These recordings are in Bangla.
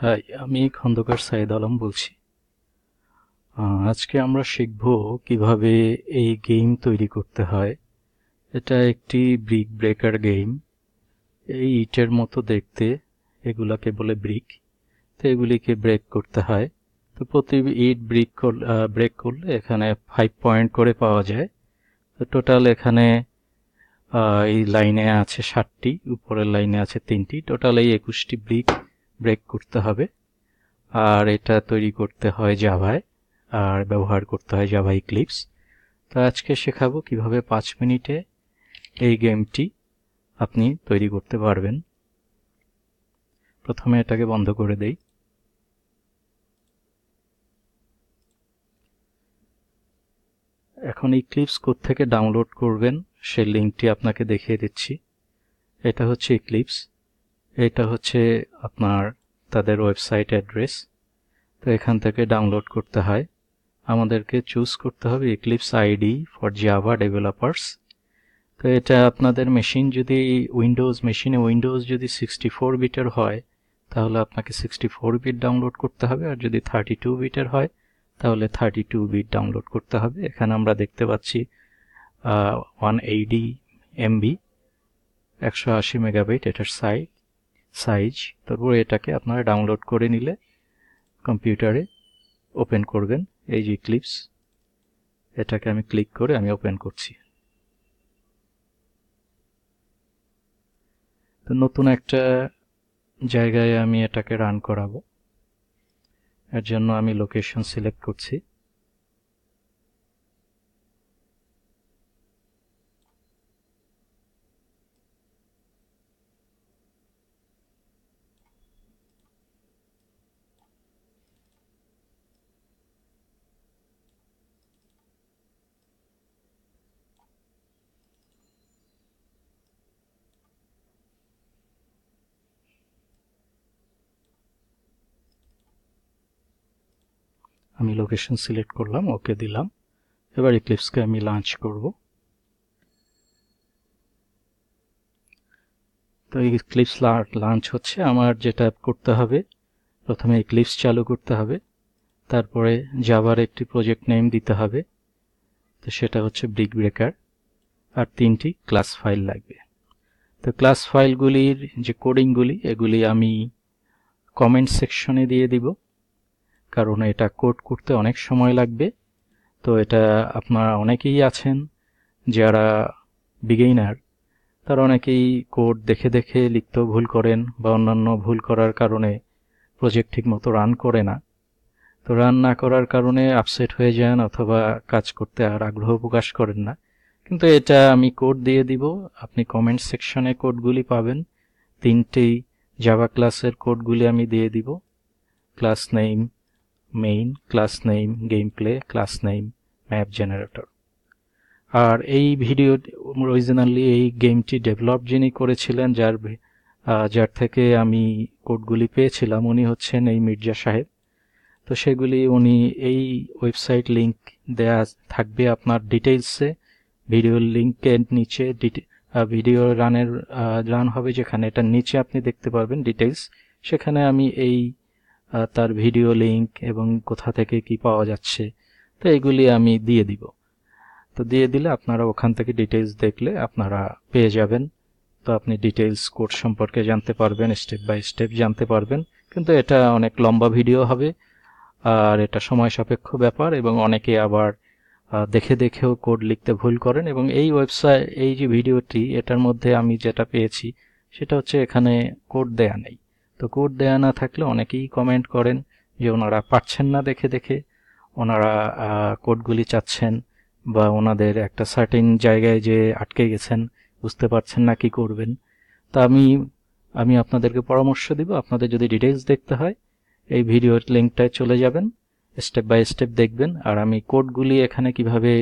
হাই, আমি খন্দকার সাইদ আলম বলছি। আজকে আমরা শিখব কিভাবে এই গেম তৈরি করতে হয়। এটা একটি ব্রিক ব্রেকার গেম। এই ইটের মতো দেখতে, এগুলাকে বলে ব্রিক। তো এগুলিকে ব্রেক করতে হয়। তো প্রতি ইট ব্রেক করলে এখানে 5 পয়েন্ট করে পাওয়া যায়। তো টোটাল এখানে এই লাইনে আছে 7টি, উপরের লাইনে আছে 3টি, টোটাল এই 21টি ব্রিক ব্রেক করতে হবে। আর এটা তৈরি করতে হয় জাভায়, আর ব্যবহার করতে হয় জাভা ইক্লিপস। তো আজকে শেখাবো কিভাবে 5 মিনিটে এই গেমটি আপনি তৈরি করতে পারবেন। প্রথমে এটাকে বন্ধ করে দেই। এখন ইক্লিপস কোত্থেকে ডাউনলোড করবেন সেই লিঙ্কটি আপনাকে দেখিয়ে দিচ্ছি। এটা হচ্ছে ইক্লিপস, এটা হচ্ছে আপনার তাদের ওয়েবসাইট অ্যাড্রেস। তো এখান থেকে ডাউনলোড করতে হয়। আমাদেরকে চুজ করতে হবে eclipse ID for Java developers. তো এটা আপনাদের মেশিন যদি উইন্ডোজ যদি 64 বিটের হয় তাহলে আপনাকে 64 বিট ডাউনলোড করতে হবে, আর যদি 32 বিটের হয় তাহলে 32 বিট ডাউনলোড করতে হবে। এখানে আমরা দেখতে পাচ্ছি 180 MB, 180 মেগাবাইট এটার সাইজ। তারপর এটাকে আপনারা ডাউনলোড করে নিলে কম্পিউটারে ওপেন করবেন। এই যে ইক্লিপস, এটাকে আমি ক্লিক করে আমি ওপেন করছি। তো নতুন একটা জায়গায় আমি এটাকে রান করাবো। এর জন্য আমি লোকেশন সিলেক্ট করছি। আমি লোকেশন সিলেক্ট করলাম, ওকে দিলাম। এবার ইক্লিপসকে আমি লঞ্চ করব। তো ইক্লিপস লঞ্চ হচ্ছে। আমার যেটা করতে হবে, প্রথমে ইক্লিপস চালু করতে হবে, তারপরে জাভার একটি প্রজেক্ট নেম দিতে হবে। তো সেটা হচ্ছে brickBracker, আর 3টি ক্লাস ফাইল লাগবে। তো ক্লাস ফাইলগুলির যে কোডিংগুলি, এগুলি আমি কমেন্ট সেকশনে দিয়ে দিব, কারণ এটা কোড করতে অনেক সময় লাগবে। তো এটা আপনারা অনেকেই আছেন যারা বিগিনার, তারা অনেকেই কোড দেখে দেখে লিখতেও ভুল করেন, বা অন্যান্য ভুল করার কারণে প্রজেক্ট ঠিকমতো রান করে না। তো রান না করার কারণে আপসেট হয়ে যান, অথবা কাজ করতে আর আগ্রহ প্রকাশ করেন না। কিন্তু এটা আমি কোড দিয়ে দিব, আপনি কমেন্ট সেকশনে কোডগুলি পাবেন। 3টি জাভা ক্লাসের কোডগুলি আমি দিয়ে দিব। Class name main, class name game play, class name MapGenerator। আর এই ভিডিও অরিজিনালি এই গেমটি ডেভেলপ যিনি করেছিলেন, যার থেকে আমি কোডগুলি পেয়েছিলাম, উনি হচ্ছেন এই মির্জা সাহেব। তো সেগুলি উনি এই ওয়েবসাইট লিংক দেয়া থাকবে আপনার ডিটেইলসে। ভিডিওর লিংকের নিচে ভিডিও রান হবে যেখানে, এটার নিচে আপনি দেখতে পারবেন ডিটেইলস। সেখানে আমি এই তার ভিডিও লিংক এবং কোথা থেকে কি পাওয়া যাচ্ছে, তো এগুলি আমি দিয়ে দিব। তো দিয়ে দিলে আপনারা ওখান থেকে ডিটেইলস দেখলে আপনারা পেয়ে যাবেন। তো আপনি ডিটেইলস কোড সম্পর্কে জানতে পারবেন, স্টেপ বাই স্টেপ জানতে পারবেন। কিন্তু এটা অনেক লম্বা ভিডিও হবে, আর এটা সময় সাপেক্ষ ব্যাপার, এবং অনেকে আবার দেখে দেখেও কোড লিখতে ভুল করেন। এবং এই যে ভিডিওটি, এটার মধ্যে আমি যেটা পেয়েছি সেটা হচ্ছে এখানে কোড দেয়া নেই। তো কোড দেয়া না থাকলে অনেকেই কমেন্ট করেন যে ওনারা পারছেন না দেখে দেখে, ওনারা কোডগুলি চাচ্ছেন, বা ওনাদের একটা সার্টেন জায়গায় যে আটকে গেছেন, বুঝতে পারছেন না কি করবেন। তা আমি আপনাদেরকে পরামর্শ দিব, আপনাদের যদি ডিটেইলস দেখতে হয় এই ভিডিওর লিঙ্কটায় চলে যাবেন, স্টেপ বাই স্টেপ দেখবেন। আর আমি কোডগুলি এখানে কিভাবে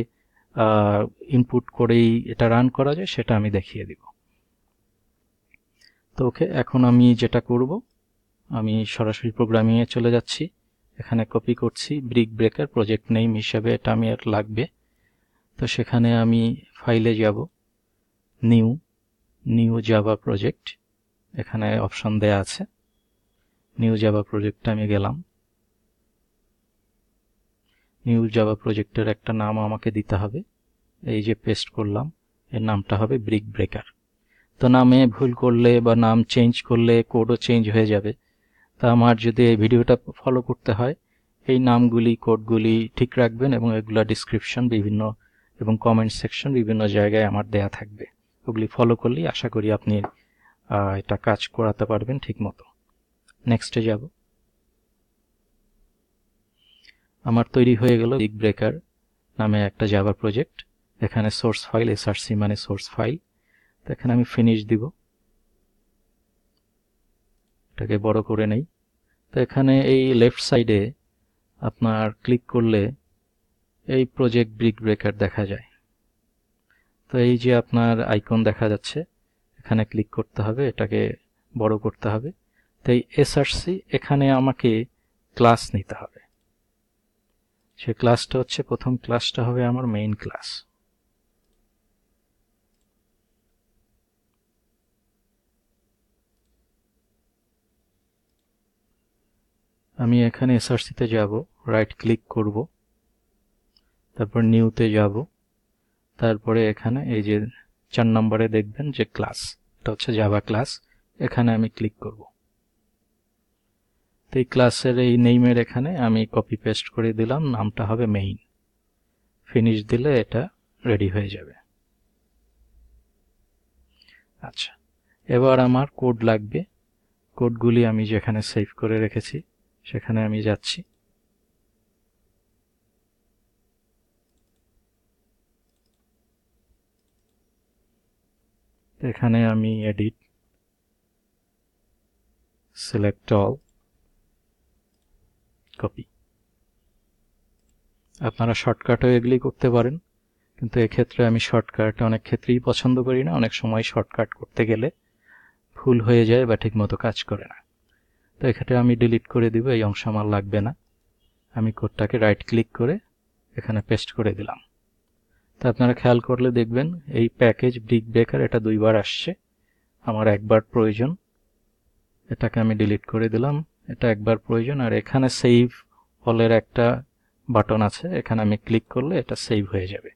ইনপুট করেই এটা রান করা যায় সেটা আমি দেখিয়ে দিব। তো ওকে, এখন আমি যেটা করব, আমি সরাসরি প্রোগ্রামিংয়ে চলে যাচ্ছি। এখানে কপি করছি brickBracker প্রজেক্ট নেম হিসেবে, এটা আমি আর লাগবে। তো সেখানে আমি ফাইলে যাব, নিউ জাভা প্রজেক্ট, এখানে অপশন দেয়া আছে নিউ জাভা প্রজেক্টে আমি গেলাম। নিউ জাভা প্রজেক্টের একটা নাম আমাকে দিতে হবে, এই যে পেস্ট করলাম, এর নামটা হবে brickBracker। তো নামে ভুল করলে বা নাম চেঞ্জ করলে কোডও চেঞ্জ হয়ে যাবে। তা আমার যদি এই ভিডিওটা ফলো করতে হয়, এই নামগুলি কোডগুলি ঠিক রাখবেন এবং এগুলা ডেসক্রিপশন বিভিন্ন এবং কমেন্ট সেকশন বিভিন্ন জায়গায় আমার দেয়া থাকবে। ওগুলি ফলো করলেই আশা করি আপনি এটা কাজ করাতে পারবেন ঠিকমতো। নেক্সটে যাব। আমার তৈরি হয়ে গেল brickBracker নামে একটা জাভা প্রজেক্ট। এখানে সোর্স ফাইল src মানে সোর্স ফাইল। তো এখানে আমি ফিনিশ দিব, এটাকে বড় করে নেই। তো এখানে এই লেফট সাইডে আপনার ক্লিক করলে এই প্রজেক্ট brickBracker দেখা যায়। তো এই যে আপনার আইকন দেখা যাচ্ছে, এখানে ক্লিক করতে হবে, এটাকে বড় করতে হবে। তো এই src এখানে আমাকে ক্লাস নিতে হবে। সে ক্লাসটা হচ্ছে, প্রথম ক্লাসটা হবে আমার মেইন ক্লাস। আমি এখানে src তে যাব, রাইট ক্লিক করব, তারপর নিউতে যাব, তারপরে এখানে এই যে 4 নম্বরে দেখবেন যে ক্লাস, এটা হচ্ছে জাভা ক্লাস, এখানে আমি ক্লিক করব। তো এই ক্লাসের এই নেইমের এখানে আমি কপি পেস্ট করে দিলাম, নামটা হবে মেইন। ফিনিশ দিলে এটা রেডি হয়ে যাবে। আচ্ছা, এবার আমার কোড লাগবে। কোডগুলি আমি যেখানে সেভ করে রেখেছি সেখানে আমি যাচ্ছি। এখানে আমি এডিট, সিলেক্ট অল, কপি। আপনারা শর্টকাটও এগুলি করতে পারেন, কিন্তু এক্ষেত্রে আমি শর্টকাট অনেক ক্ষেত্রেই পছন্দ করি না। অনেক সময় শর্টকাট করতে গেলে ভুল হয়ে যায় বা ঠিকমতো কাজ করে না। তো এক্ষেত্রে আমি ডিলিট করে দিব, এই অংশ আমার লাগবে না। আমি কোডটাকে রাইট ক্লিক করে এখানে পেস্ট করে দিলাম। তো আপনারা খেয়াল করলে দেখবেন এই প্যাকেজ brickBracker এটা 2 বার আসছে, আমার একবার প্রয়োজন, এটাকে আমি ডিলিট করে দিলাম। এটা একবার প্রয়োজন, আর এখানে সেভ অলের একটা বাটন আছে, এখানে আমি ক্লিক করলে এটা সেভ হয়ে যাবে।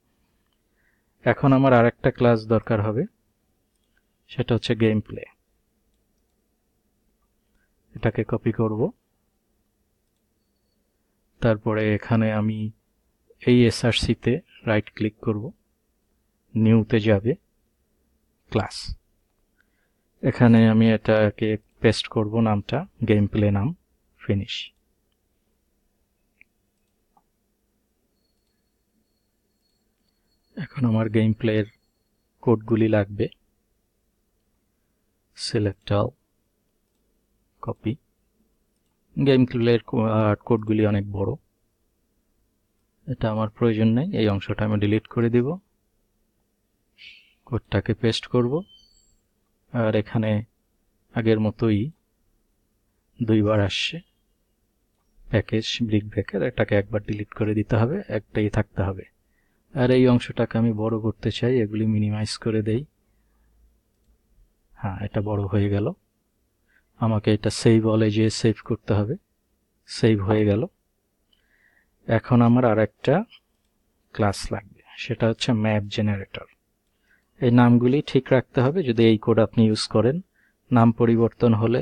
এখন আমার আরেকটা ক্লাস দরকার হবে, সেটা হচ্ছে গেম প্লে। এটাকে কপি করব, তারপরে এখানে আমি এই src তে রাইট ক্লিক করব, নিউতে যাবে, ক্লাস। এখানে আমি এটাকে পেস্ট করব, নামটা গেম প্লে নাম, ফিনিশ। এখন আমার গেম প্লের কোডগুলি লাগবে, সিলেক্ট অল, কপি। গেম প্লের কোডগুলি অনেক বড়, এটা আমার প্রয়োজন নেই, এই অংশটা আমি ডিলিট করে দিব। কোডটাকে পেস্ট করব, আর এখানে আগের মতোই 2 বার আসছে প্যাকেজ brickBracker, এটাকে একবার ডিলিট করে দিতে হবে, একটাই থাকতে হবে। আর এই অংশটাকে আমি বড় করতে চাই, এগুলি মিনিমাইজ করে দেই। হ্যাঁ, এটা বড় হয়ে গেল। আমাকে এটা সেভ অলে যে সেভ করতে হবে, সেভ হয়ে গেল। এখন আমার আরেকটা ক্লাস লাগবে, সেটা হচ্ছে MapGenerator। এই নামগুলি ঠিক রাখতে হবে, যদি এই কোড আপনি ইউজ করেন। নাম পরিবর্তন হলে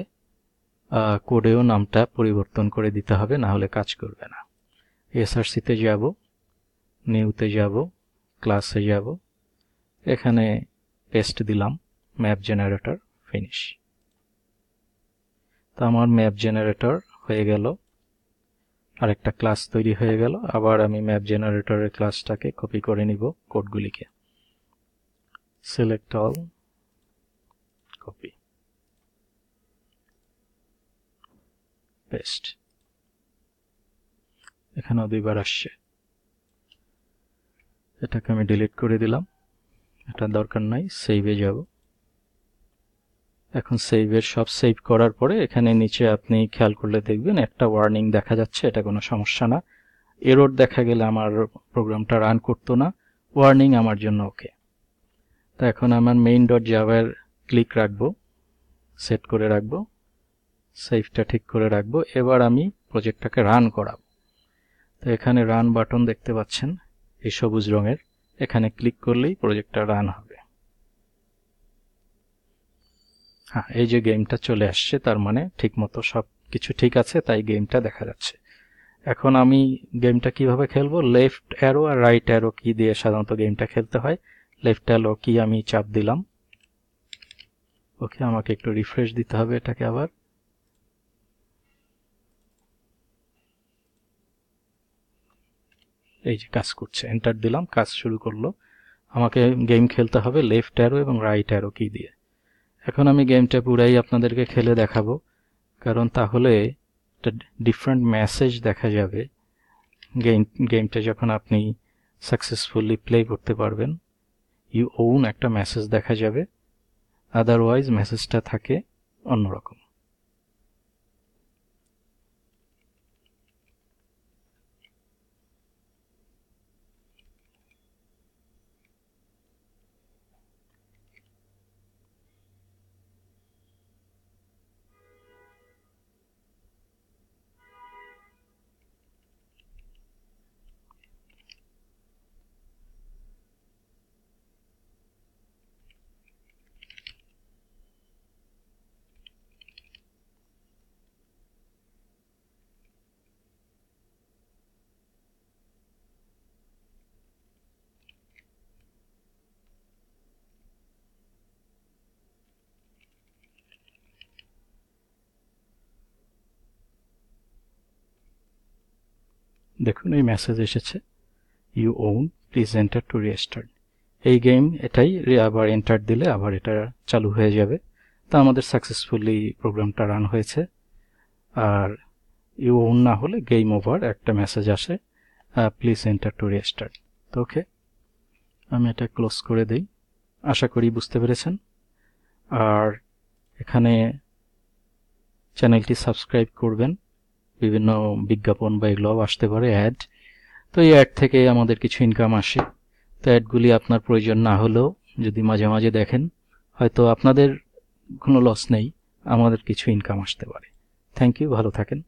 কোডেও নামটা পরিবর্তন করে দিতে হবে, না হলে কাজ করবে না। src তে যাব, নিউতে যাব, ক্লাসে যাব, এখানে পেস্ট দিলাম MapGenerator, ফিনিশ। তো আমার MapGenerator হয়ে গেল, আরেকটা ক্লাস তৈরি হয়ে গেল। আবার আমি MapGeneratorএর ক্লাসটাকে কপি করে নিব, কোডগুলিকে সিলেক্ট অল, কপি, পেস্ট। এখানেও 2 বার আসছে, এটাকে আমি ডিলিট করে দিলাম, এটা দরকার নাই। সেভে যাব। এখন সেভের সব সেভ করার পরে এখানে নিচে আপনি খেয়াল করলে দেখবেন একটা ওয়ার্নিং দেখা যাচ্ছে, এটা কোনো সমস্যা না। এরর দেখা গেলে আমার প্রোগ্রামটা রান করতো না, ওয়ার্নিং আমার জন্য ওকে। তো এখন আমার main.java এর ক্লিক রাখবো, সেট করে রাখবো, সেভটা ঠিক করে রাখবো। এবার আমি প্রজেক্টটাকে রান করাবো। তো এখানে রান বাটন দেখতে পাচ্ছেন, এই সবুজ রঙের, এখানে ক্লিক করলেই প্রজেক্টটা রান হবে। হ্যাঁ, এই যে গেমটা চলে আসছে, তার মানে ঠিকমতো সব কিছু ঠিক আছে, তাই গেমটা দেখা যাচ্ছে। এখন আমি গেমটা কিভাবে খেলবো? লেফট অ্যারো আর রাইট অ্যারো কি দিয়ে সাধারণত গেমটা খেলতে হয়। লেফট অ্যারো কি আমি চাপ দিলাম। ওকে, আমাকে একটু রিফ্রেশ দিতে হবে এটাকে আবার। এই যে কাজ করছে, এন্টার দিলাম, কাজ শুরু করলো। আমাকে গেম খেলতে হবে লেফট অ্যারো এবং রাইট অ্যারো কি দিয়ে। এখন আমি গেমটা পুরাই আপনাদেরকে খেলে দেখাবো, কারণ তাহলে একটা ডিফারেন্ট মেসেজ দেখা যাবে। গেমটা যখন আপনি সাকসেসফুলি প্লে করতে পারবেন, ইউ ওন একটা মেসেজ দেখা যাবে, আদারওয়াইজ মেসেজটা থাকে অন্যরকম। দেখুন এই মেসেজ এসেছে, you won, please enter to restart. এই গেম এটাই, আবার এন্টার দিলে আবার এটা চালু হয়ে যাবে। তা আমাদের সাকসেসফুলি প্রোগ্রামটা রান হয়েছে। আর ইউ ওন না হলে গেম ওভার একটা মেসেজ আসে, প্লিজ এন্টার টু রিস্টার্ট। তো ওকে, আমি এটা ক্লোজ করে দেই। আশা করি বুঝতে পেরেছেন। আর এখানে চ্যানেলটি সাবস্ক্রাইব করবেন, বিভিন্ন বিজ্ঞাপন বা এগুলোও আসতে পারে, অ্যাড। তো এই অ্যাড থেকে আমাদের কিছু ইনকাম আসে। তো অ্যাডগুলি আপনার প্রয়োজন না হলেও যদি মাঝে মাঝে দেখেন, হয়তো আপনাদের কোনো লস নেই, আমাদের কিছু ইনকাম আসতে পারে। থ্যাংক ইউ, ভালো থাকেন।